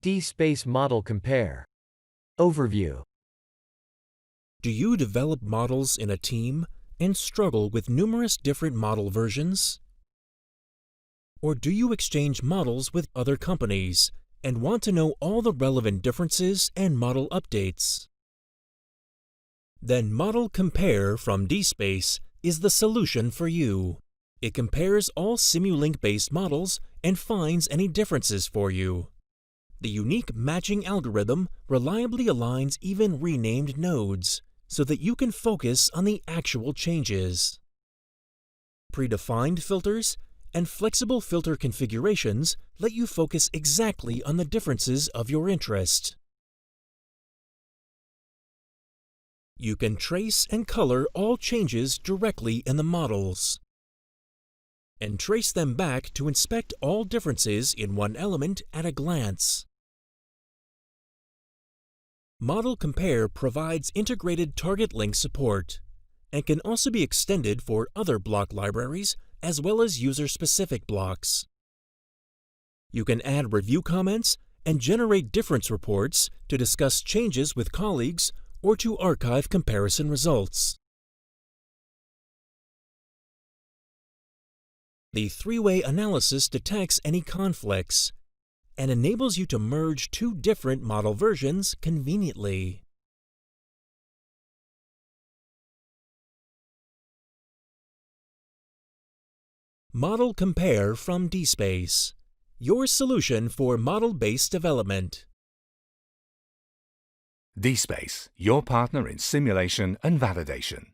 DSpace Model Compare. Overview. Do you develop models in a team and struggle with numerous different model versions? Or do you exchange models with other companies and want to know all the relevant differences and model updates? Then Model Compare from DSpace is the solution for you. It compares all Simulink-based models and finds any differences for you. The unique matching algorithm reliably aligns even renamed nodes so that you can focus on the actual changes. Predefined filters and flexible filter configurations let you focus exactly on the differences of your interest. You can trace and color all changes directly in the models, and trace them back to inspect all differences in one element at a glance. Model Compare provides integrated target link support and can also be extended for other block libraries as well as user-specific blocks. You can add review comments and generate difference reports to discuss changes with colleagues or to archive comparison results. The three-way analysis detects any conflicts and enables you to merge two different model versions conveniently. Model Compare from DSpace, your solution for model-based development. DSpace, your partner in simulation and validation.